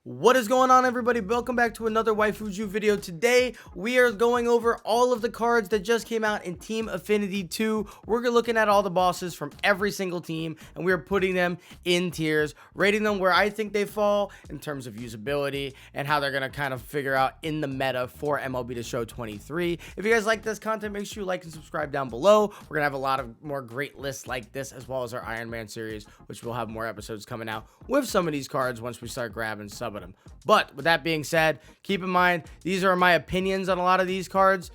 What is going on, everybody? Welcome back to another Waifuju video. Today we are going over all of the cards that just came out in Team Affinity 2. We're looking at all the bosses from every single team and we're putting them in tiers, rating them where I think they fall in terms of usability and how they're going to kind of figure out in the meta for MLB The Show 23. If you guys like this content, make sure you like and subscribe down below. We're going to have a lot of more great lists like this, as well as our Iron Man series, which will have more episodes coming out with some of these cards once we start grabbing some of them. But with that being said, keep in mind, these are my opinions on a lot of these cards.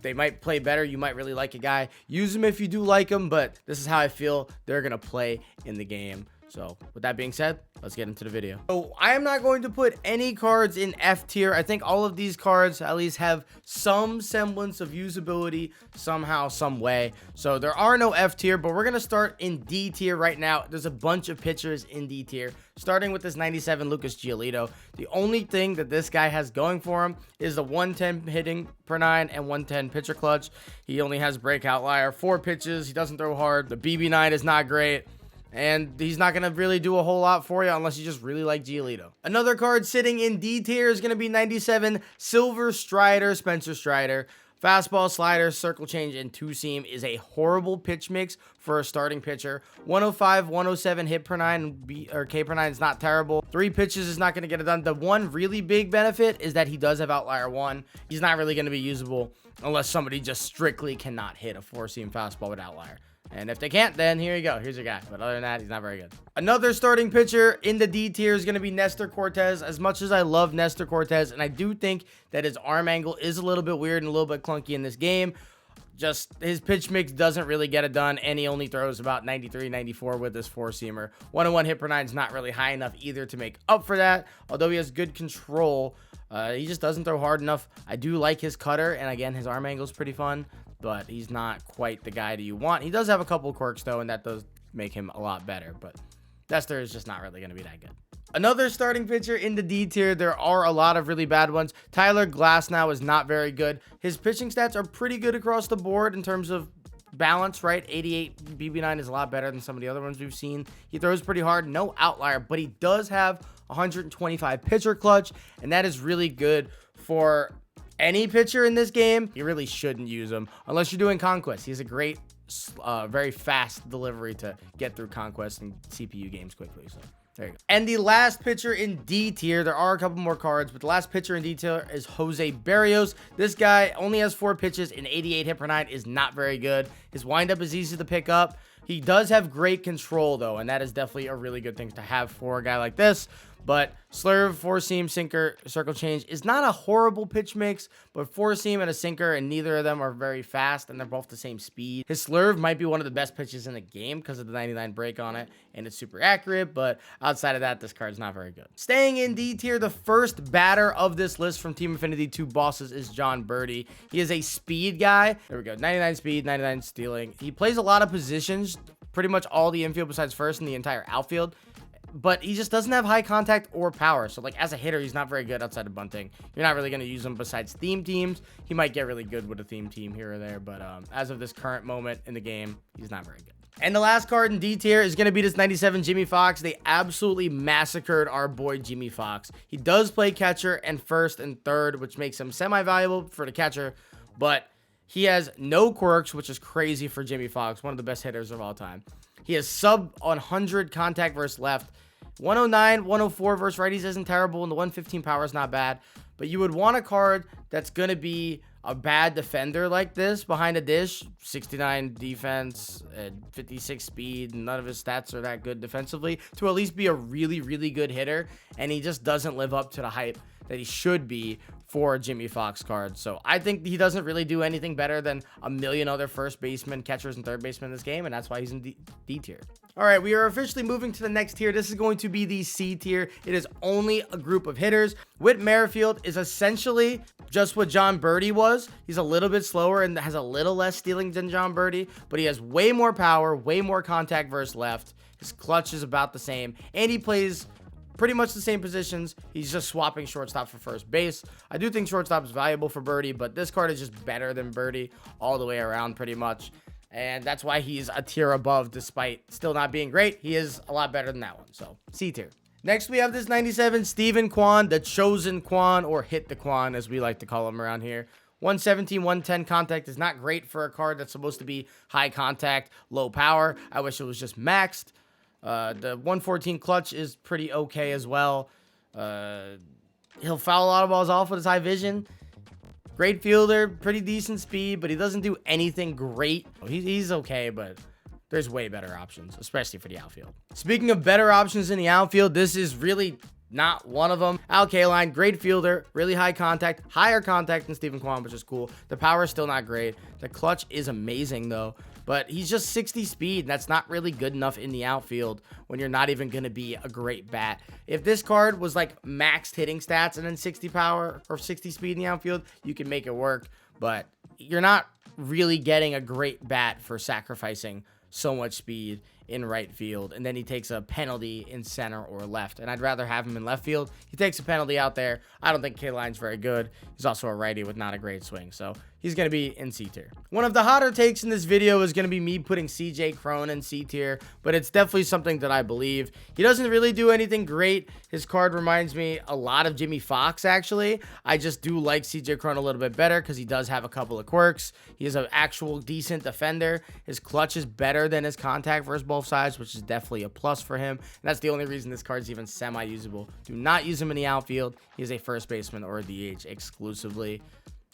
They might play better. You might really like a guy. Use them if you do like them, but this is how I feel they're going to play in the game. So with that being said, let's get into the video. So I am not going to put any cards in F tier. I think all of these cards at least have some semblance of usability somehow, some way. So there are no F tier, but we're going to start in D tier right now. There's a bunch of pitchers in D tier, starting with this 97 Lucas Giolito. The only thing that this guy has going for him is the 110 hitting per 9 and 110 pitcher clutch. He only has breakout liar, 4 pitches. He doesn't throw hard. The BB9 is not great. And he's not going to really do a whole lot for you unless you just really like Giolito. Another card sitting in D tier is going to be 97 Silver Strider, Spencer Strider. Fastball, slider, circle change, and two-seam is a horrible pitch mix for a starting pitcher. 105, 107 hit per 9, or K per 9 is not terrible. 3 pitches is not going to get it done. The one really big benefit is that he does have outlier 1. He's not really going to be usable unless somebody just strictly cannot hit a 4-seam fastball with outlier. And if they can't, then here you go. Here's your guy. But other than that, he's not very good. Another starting pitcher in the D tier is going to be NESTOR CORTES. As much as I love NESTOR CORTES, and I do think that his arm angle is a little bit weird and a little bit clunky in this game, just his pitch mix doesn't really get it done, and he only throws about 93, 94 with this 4-seamer. 101 hit per 9 is not really high enough either to make up for that. Although he has good control, he just doesn't throw hard enough. I do like his cutter, and again, his arm angle is pretty fun, but he's not quite the guy that you want. He does have a couple quirks, though, and that does make him a lot better, but NESTOR is just not really going to be that good. Another starting pitcher in the D tier, there are a lot of really bad ones. Tyler Glasnow is not very good. His pitching stats are pretty good across the board in terms of balance, right? 88 BB9 is a lot better than some of the other ones we've seen. He throws pretty hard, no outlier, but he does have 125 pitcher clutch, and that is really good for any pitcher in this game. You really shouldn't use him unless you're doing Conquest. He has a great, very fast delivery to get through Conquest and CPU games quickly. So there you go. And the last pitcher in D tier, there are a couple more cards, but the last pitcher in D tier is Jose Berrios. This guy only has 4 pitches and 88 hit per 9, is not very good. His windup is easy to pick up. He does have great control, though, and that is definitely a really good thing to have for a guy like this. But slurve, 4-seam, sinker, circle change is not a horrible pitch mix, but 4-seam and a sinker, and neither of them are very fast, and they're both the same speed. His slurve might be one of the best pitches in the game because of the 99 break on it, and it's super accurate, but outside of that, this card's not very good. Staying in D tier, the first batter of this list from Team Affinity 2 bosses is Jon Berti. He is a speed guy. There we go, 99 speed, 99 stealing. He plays a lot of positions, pretty much all the infield besides first and the entire outfield, but he just doesn't have high contact or power. So like as a hitter, he's not very good outside of bunting. You're not really going to use him besides theme teams. He might get really good with a theme team here or there, but as of this current moment in the game, he's not very good. And the last card in D tier is going to be this 97 Jimmy Fox. They absolutely massacred our boy Jimmy Fox. He does play catcher and first and third, which makes him semi-valuable for the catcher, but he has no quirks, which is crazy for Jimmy Fox, one of the best hitters of all time. He has sub 100 contact versus left. 109, 104 versus righties isn't terrible, and the 115 power is not bad. But you would want a card that's going to be a bad defender like this behind a dish. 69 defense, 56 speed, none of his stats are that good defensively, to at least be a really, really good hitter. And he just doesn't live up to the hype that he should be for a Jimmy Fox card. So I think he doesn't really do anything better than a million other first basemen, catchers, and third basemen in this game, and that's why he's in D tier. All right, we are officially moving to the next tier. This is going to be the C tier. It is only a group of hitters. WHIT MERRIFIELD is essentially just what Jon Berti was. He's a little bit slower and has a little less stealing than Jon Berti, but he has way more power, way more contact versus left. His clutch is about the same, and he plays pretty much the same positions. He's just swapping shortstop for first base. I do think shortstop is valuable for Berti, but this card is just better than Berti all the way around pretty much. And that's why he's a tier above, despite still not being great. He is a lot better than that one. So C tier. Next, we have this 97 Steven Kwan, the chosen Kwan, or hit the Kwan, as we like to call him around here. 117, 110 contact is not great for a card that's supposed to be high contact, low power. I wish it was just maxed. The 114 clutch is pretty okay as well. He'll foul a lot of balls off with his high vision. Great fielder, pretty decent speed, but he doesn't do anything great. He's okay, but there's way better options, especially for the outfield. Speaking of better options in the outfield, this is really not one of them. ALKALINE, great fielder, really high contact, higher contact than Steven Kwan, which is cool. The power is still not great. The clutch is amazing though, but he's just 60 speed. And that's not really good enough in the outfield when you're not even going to be a great bat. If this card was like maxed hitting stats and then 60 power or 60 speed in the outfield, you can make it work, but you're not really getting a great bat for sacrificing so much speed in right field, and then he takes a penalty in center or left, and I'd rather have him in left field. He takes a penalty out there. I don't think K-Line's very good. He's also a righty with not a great swing, so he's going to be in C tier. One of the hotter takes in this video is going to be me putting CJ Cron in C tier, but it's definitely something that I believe. He doesn't really do anything great. His card reminds me a lot of Jimmy Fox, actually. I just do like CJ Cron a little bit better because he does have a couple of quirks. He is an actual decent defender. His clutch is better than his contact versus both sides, which is definitely a plus for him. And that's the only reason this card's even semi-usable. Do not use him in the outfield. He is a first baseman or a DH exclusively.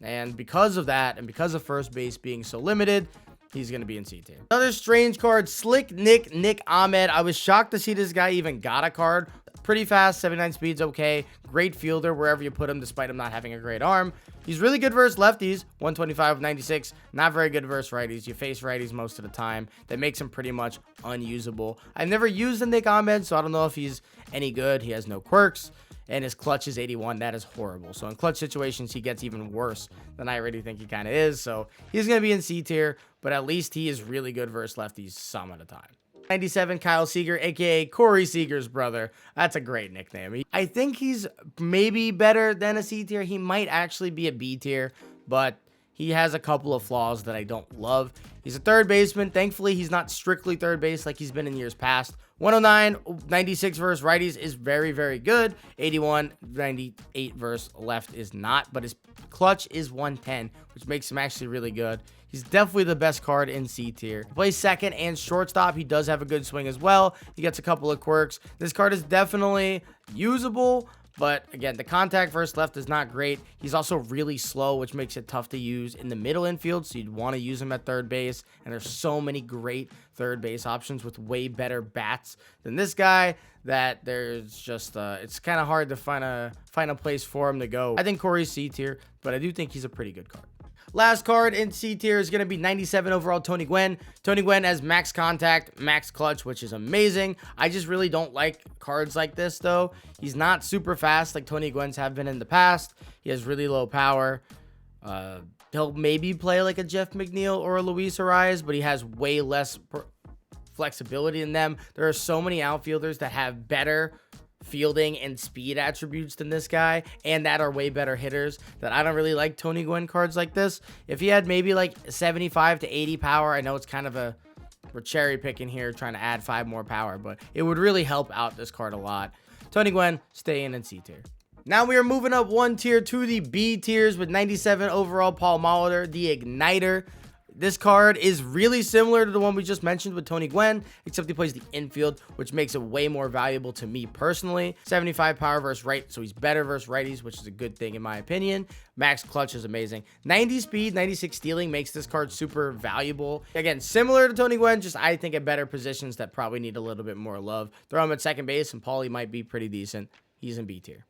And because of that, and because of first base being so limited, he's going to be in C tier. Another strange card, Slick Nick Ahmed. I was shocked to see this guy even got a card. Pretty fast, 79 speed's okay. Great fielder wherever you put him, despite him not having a great arm. He's really good versus lefties, 125 of 96. Not very good versus righties. You face righties most of the time. That makes him pretty much unusable. I've never used the Nick Ahmed, so I don't know if he's any good. He has no quirks, and his clutch is 81. That is horrible. So in clutch situations, he gets even worse than I already think he kind of is. So he's going to be in C tier, but at least he is really good versus lefties some of the time. 97 Kyle Seager, aka Corey Seager's brother. That's a great nickname. I think he's maybe better than a C tier. He might actually be a B tier, but he has a couple of flaws that I don't love. He's a third baseman. Thankfully, he's not strictly third base like he's been in years past. 109, 96 versus righties is very, very good. 81, 98 versus left is not, but his clutch is 110, which makes him actually really good. He's definitely the best card in C tier. He plays second and shortstop. He does have a good swing as well. He gets a couple of quirks. This card is definitely usable, but again, the contact versus left is not great. He's also really slow, which makes it tough to use in the middle infield, so you'd want to use him at third base, and there's so many great third base options with way better bats than this guy that there's just it's kind of hard to find a place for him to go. I think Corey's C tier, but I do think he's a pretty good card. Last card in C tier is going to be 97 overall Tony Gwynn. Tony Gwynn has max contact, max clutch, which is amazing. I just really don't like cards like this, though. He's not super fast like Tony Gwynn's have been in the past. He has really low power. He'll maybe play like a Jeff McNeil or a Luis Arias, but he has way less flexibility in them. There are so many outfielders that have better fielding and speed attributes than this guy, and that are way better hitters, that I don't really like Tony Gwynn cards like this. If he had maybe like 75 to 80 power, I know it's kind of we're cherry picking here trying to add 5 more power, but it would really help out this card a lot. Tony Gwynn, stay in C tier. Now we are moving up one tier to the B tiers with 97 overall Paul Molitor, the Igniter. This card is really similar to the one we just mentioned with Tony Gwynn, except he plays the infield, which makes it way more valuable to me personally. 75 power versus right, so he's better versus righties, which is a good thing in my opinion. Max clutch is amazing. 90 speed, 96 stealing makes this card super valuable. Again, similar to Tony Gwynn, just I think at better positions that probably need a little bit more love. Throw him at second base, and Paulie might be pretty decent. He's in B tier.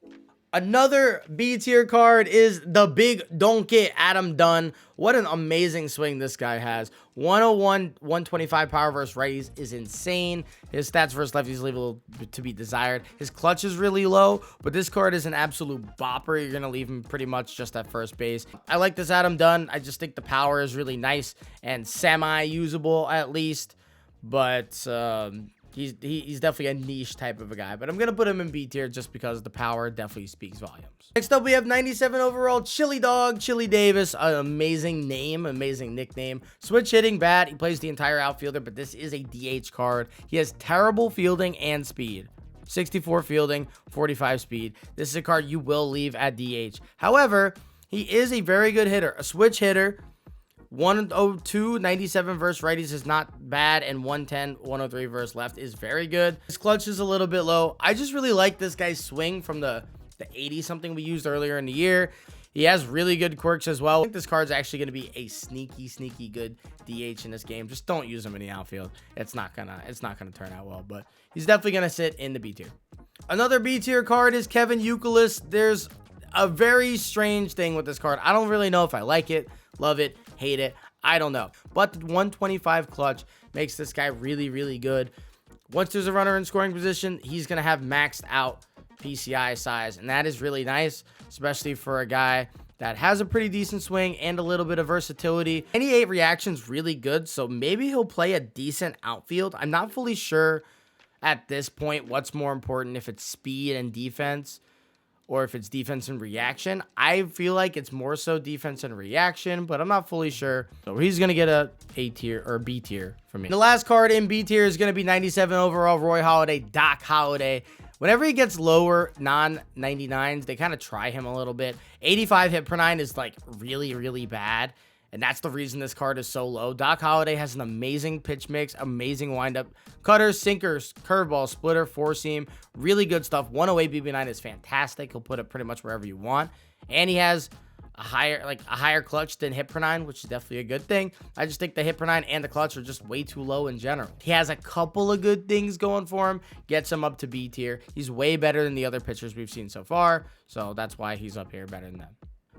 Another B tier card is the big donkey, Adam Dunn. What an amazing swing this guy has. 101, 125 power versus righties is insane. His stats versus lefties leave a little to be desired. His clutch is really low, but this card is an absolute bopper. You're going to leave him pretty much just at first base. I like this Adam Dunn. I just think the power is really nice and semi-usable at least, but He's definitely a niche type of a guy, but I'm going to put him in B tier just because the power definitely speaks volumes. Next up, we have 97 overall Chili Dog, Chili Davis. An amazing name, amazing nickname. Switch hitting bat. He plays the entire outfielder, but this is a DH card. He has terrible fielding and speed. 64 fielding, 45 speed. This is a card you will leave at DH. However, he is a very good hitter, a switch hitter. 102, 97 versus righties is not bad, and 110, 103 versus left is very good. His clutch is a little bit low. I just really like this guy's swing from the 80 something we used earlier in the year. He has really good quirks as well. I think this card's actually going to be a sneaky good DH in this game. Just don't use him in the outfield. It's not gonna turn out well, but he's definitely gonna sit in the B tier. Another B tier card is Kevin YOUKILIS. There's a very strange thing with this card. I don't really know if I like it, love it, hate it. I don't know. But the 125 clutch makes this guy really good. Once there's a runner in scoring position, he's going to have maxed out PCI size. And that is really nice, especially for a guy that has a pretty decent swing and a little bit of versatility. 98 reaction's really good, so maybe he'll play a decent outfield. I'm not fully sure at this point what's more important, if it's speed and defense or if it's defense and reaction. I feel like it's more so defense and reaction, but I'm not fully sure. So he's going to get a A tier or B tier for me. The last card in B tier is going to be 97 overall Roy Halladay, Doc Halladay. Whenever he gets lower non-99s, they kind of try him a little bit. 85 hit per 9 is like really bad. And that's the reason this card is so low. Doc Halladay has an amazing pitch mix, amazing windup, cutters, sinkers, curveball, splitter, four seam, really good stuff. 108 BB9 is fantastic. He'll put it pretty much wherever you want. And he has a higher clutch than hit per 9, which is definitely a good thing. I just think the hit per 9 and the clutch are just way too low in general. He has a couple of good things going for him, gets him up to B tier. He's way better than the other pitchers we've seen so far, so that's why he's up here better than them.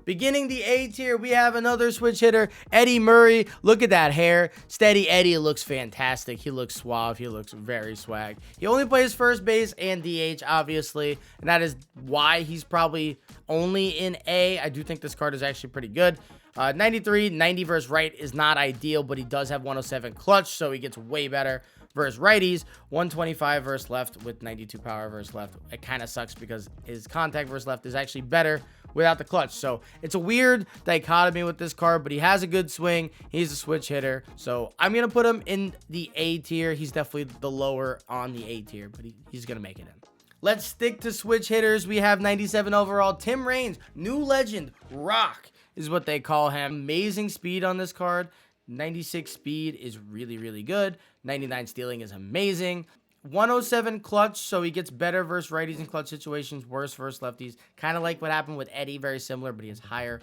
Beginning the A tier, we have another switch hitter, Eddie Murray. Look at that hair. Steady Eddie looks fantastic. He looks suave. He looks very swag. He only plays first base and DH, obviously, and that is why he's probably only in A. I do think this card is actually pretty good. 93, 90 versus right is not ideal, but he does have 107 clutch, so he gets way better versus righties. 125 versus left with 92 power versus left. It kind of sucks because his contact versus left is actually better without the clutch. So it's a weird dichotomy with this card, but he has a good swing. He's a switch hitter. So I'm going to put him in the A tier. He's definitely the lower on the A tier, but he's going to make it in. Let's stick to switch hitters. We have 97 overall, Tim Raines, new legend, Rock is what they call him. Amazing speed on this card. 96 speed is really good. 99 stealing is amazing. 107 clutch, so he gets better versus righties in clutch situations, worse versus lefties. Kind of like what happened with Eddie, very similar, but he has higher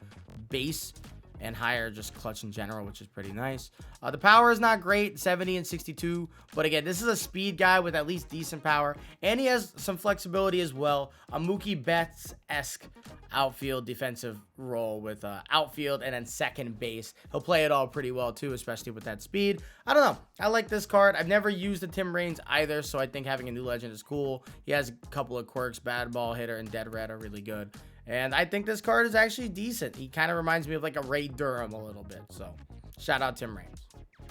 base and higher just clutch in general, which is pretty nice. The power is not great, 70 and 62, but again, this is a speed guy with at least decent power, and he has some flexibility as well. A Mookie Betts-esque outfield defensive role with outfield and then second base. He'll play it all pretty well too, especially with that speed. I don't know. I like this card. I've never used the Tim Raines either, so I think having a new legend is cool. He has a couple of quirks. Bad ball hitter and dead red are really good. And I think this card is actually decent. He kind of reminds me of like a Ray Durham a little bit. So shout out Tim Raines.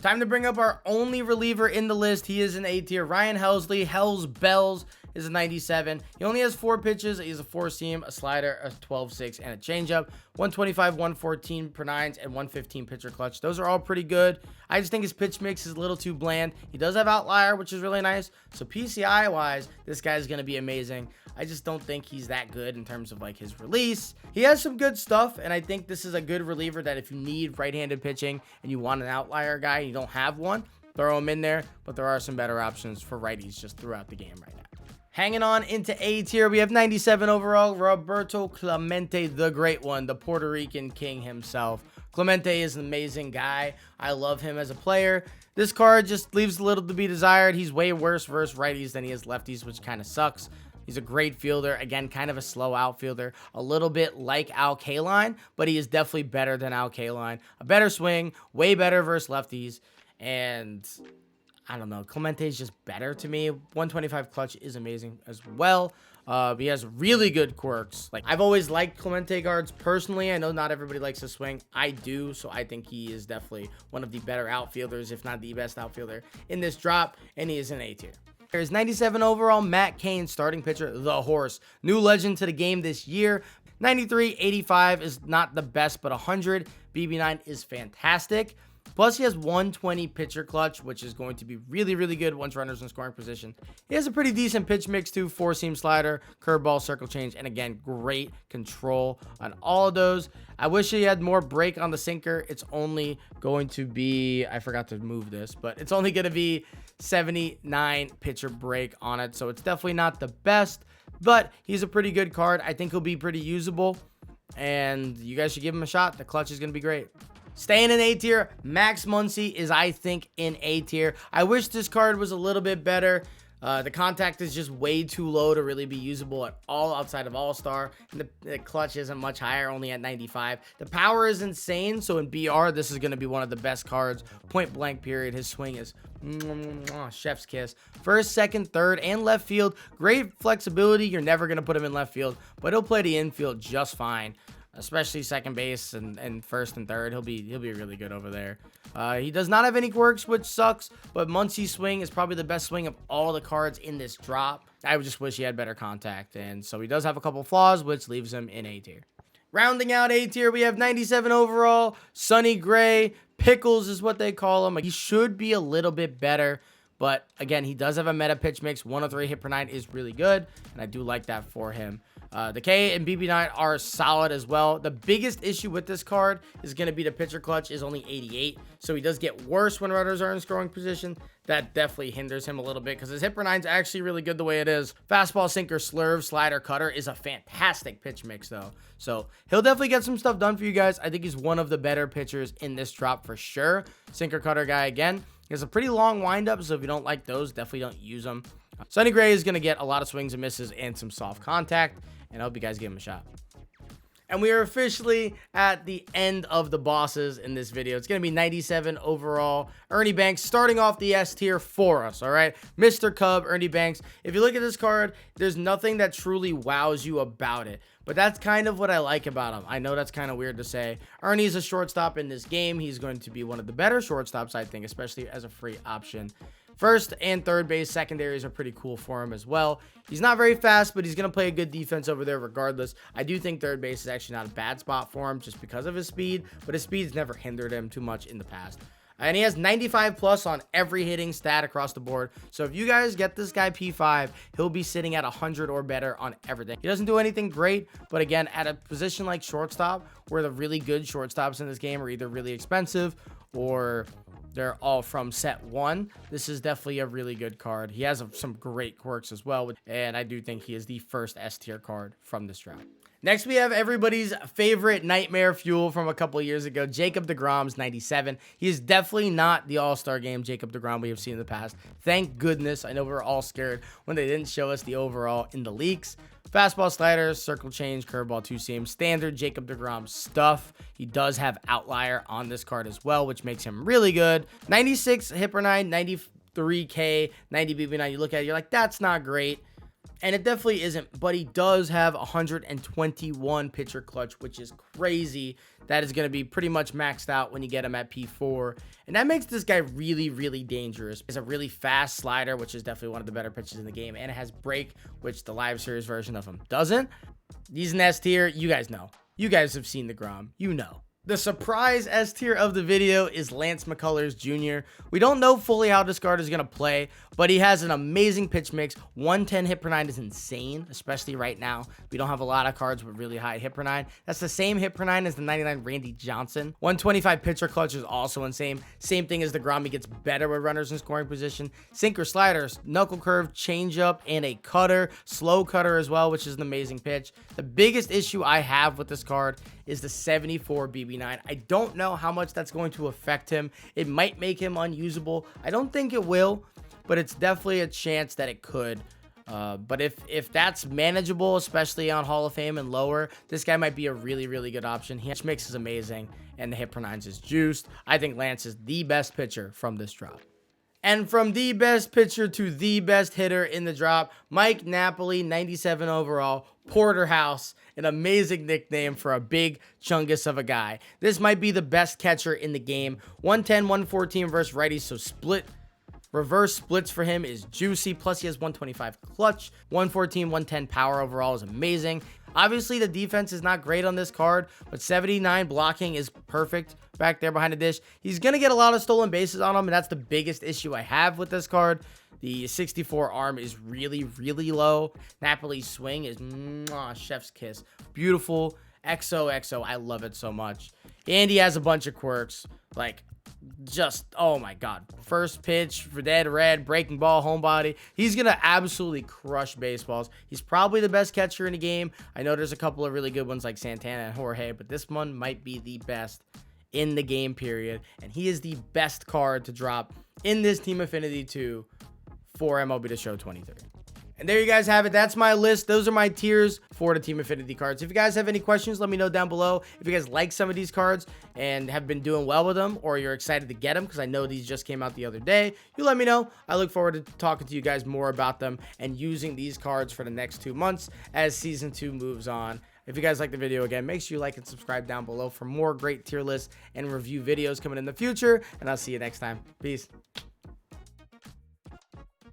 Time to bring up our only reliever in the list. He is an A tier. Ryan Helsley, Hells Bells, is a 97. He only has 4 pitches. He has a 4-seam, a slider, a 12-6, and a changeup. 125, 114 per 9s, and 115 pitcher clutch. Those are all pretty good. I just think his pitch mix is a little too bland. He does have outlier, which is really nice. So PCI-wise, this guy's going to be amazing. I just don't think he's that good in terms of like his release. He has some good stuff, and I think this is a good reliever that if you need right-handed pitching and you want an outlier guy and you don't have one, throw him in there. But there are some better options for righties just throughout the game right now. Hanging on into A tier, we have 97 overall, Roberto Clemente, the great one, the Puerto Rican king himself. Clemente is an amazing guy. I love him as a player. This card just leaves a little to be desired. He's way worse versus righties than he is lefties, which kind of sucks. He's a great fielder. Again, kind of a slow outfielder. A little bit like ALKALINE, but he is definitely better than ALKALINE. A better swing, way better versus lefties, and I don't know. Clemente is just better to me. 125 clutch is amazing as well. He has really good quirks. Like, I've always liked Clemente guards personally. I know not everybody likes to swing. I do, so I think he is definitely one of the better outfielders, if not the best outfielder in this drop, and he is an A tier. There's 97 overall, Matt Cain, starting pitcher, the horse. New legend to the game this year. 93, 85 is not the best, but 100 BB9 is fantastic. Plus, he has 120 pitcher clutch, which is going to be really, really good once runners in scoring position. He has a pretty decent pitch mix too, 4-seam slider, curveball, circle change, and again, great control on all of those. I wish he had more break on the sinker. It's only going to be, I forgot to move this, but it's only going to be 79 pitcher break on it. So it's definitely not the best, but he's a pretty good card. I think he'll be pretty usable, and you guys should give him a shot. The clutch is going to be great. Staying in A tier, Max Muncy is, I think, in A tier. I wish this card was a little bit better. The contact is just way too low to really be usable at all outside of All-Star. And the clutch isn't much higher, only at 95. The power is insane, so in BR, this is going to be one of the best cards. Point blank period. His swing is chef's kiss. First, second, third, and left field. Great flexibility. You're never going to put him in left field, but he'll play the infield just fine. Especially second base and first and third. He'll be really good over there. He does not have any quirks, which sucks, but Muncy's swing is probably the best swing of all the cards in this drop. I just wish he had better contact, and so he does have a couple flaws, which leaves him in A tier. Rounding out A tier, we have 97 overall, Sonny Gray. Pickles is what they call him. He should be a little bit better, but again, he does have a meta pitch mix. 103 hit per 9 is really good, and I do like that for him. The K and BB9 are solid as well. The biggest issue with this card is going to be the pitcher clutch is only 88. So he does get worse when runners are in scoring position. That definitely hinders him a little bit because his hit per 9 is actually really good the way it is. Fastball, sinker, slurve, slider, cutter is a fantastic pitch mix though. So he'll definitely get some stuff done for you guys. I think he's one of the better pitchers in this drop for sure. Sinker, cutter guy again. He has a pretty long windup, so if you don't like those, definitely don't use them. Sonny Gray is going to get a lot of swings and misses and some soft contact, and I hope you guys give him a shot. And we are officially at the end of the bosses in this video. It's going to be 97 overall. Ernie Banks starting off the S tier for us, all right? Mr. Cub, Ernie Banks. If you look at this card, there's nothing that truly wows you about it. But that's kind of what I like about him. I know that's kind of weird to say. Ernie's a shortstop in this game. He's going to be one of the better shortstops, I think, especially as a free option. First and third base secondaries are pretty cool for him as well. He's not very fast, but he's going to play a good defense over there regardless. I do think third base is actually not a bad spot for him just because of his speed, but his speed's never hindered him too much in the past. And he has 95 plus on every hitting stat across the board. So if you guys get this guy P5, he'll be sitting at 100 or better on everything. He doesn't do anything great, but again, at a position like shortstop, where the really good shortstops in this game are either really expensive or they're all from set 1. This is definitely a really good card. He has some great quirks as well, and I do think he is the first S tier card from this draft. Next, we have everybody's favorite nightmare fuel from a couple of years ago, Jacob deGrom's 97. He is definitely not the all-star game Jacob deGrom we have seen in the past. Thank goodness. I know we were all scared when they didn't show us the overall in the leaks. Fastball, sliders, circle change, curveball, two-seam, standard Jacob deGrom stuff. He does have outlier on this card as well, which makes him really good. 96 hit per 9, 93 K, 90 BB9. You look at it, you're like, that's not great. And it definitely isn't, but he does have 121 pitcher clutch, which is crazy. That is going to be pretty much maxed out when you get him at P4. And that makes this guy really, really dangerous. It's a really fast slider, which is definitely one of the better pitches in the game. And it has break, which the live series version of him doesn't. He's an S tier. You guys know. You guys have seen the Grom. You know. The surprise S tier of the video is Lance McCullers Jr. We don't know fully how this card is going to play, but he has an amazing pitch mix. 110 hit per 9 is insane, especially right now. We don't have a lot of cards with really high hit per 9. That's the same hit per 9 as the 99 Randy Johnson. 125 pitcher clutch is also insane. Same thing as the Grom. He gets better with runners in scoring position. Sinker, sliders, knuckle curve, changeup, and a cutter. Slow cutter as well, which is an amazing pitch. The biggest issue I have with this card is the 74 BB9. I don't know how much that's going to affect him. It might make him unusable. I don't think it will, but it's definitely a chance that it could. But if that's manageable, especially on Hall of Fame and lower, this guy might be a really, really good option. His mix is amazing, and the hit per 9s is juiced. I think Lance is the best pitcher from this drop. And from the best pitcher to the best hitter in the drop, Mike Napoli, 97 overall, Porterhouse, an amazing nickname for a big chungus of a guy. This might be the best catcher in the game. 110, 114 versus righties, so reverse splits for him is juicy. Plus, he has 125 clutch, 114, 110 power overall is amazing. Obviously, the defense is not great on this card, but 79 blocking is perfect back there behind the dish. He's going to get a lot of stolen bases on him, and that's the biggest issue I have with this card. The 64 arm is really, really low. Napoli's swing is chef's kiss. Beautiful. XOXO. I love it so much. And he has a bunch of quirks. Like, just, oh my god. First pitch for dead red, breaking ball, homebody. He's gonna absolutely crush baseballs. He's probably the best catcher in the game. I know there's a couple of really good ones like Santana and Jorge, but this one might be the best in the game, period. And he is the best card to drop in this Team Affinity 2 for MLB The Show 23. And there you guys have it. That's my list. Those are my tiers for the Team Affinity cards. If you guys have any questions, let me know down below. If you guys like some of these cards and have been doing well with them, or you're excited to get them, because I know these just came out the other day, you let me know. I look forward to talking to you guys more about them and using these cards for the next 2 months as Season 2 moves on. If you guys like the video, again, make sure you like and subscribe down below for more great tier lists and review videos coming in the future. And I'll see you next time. Peace.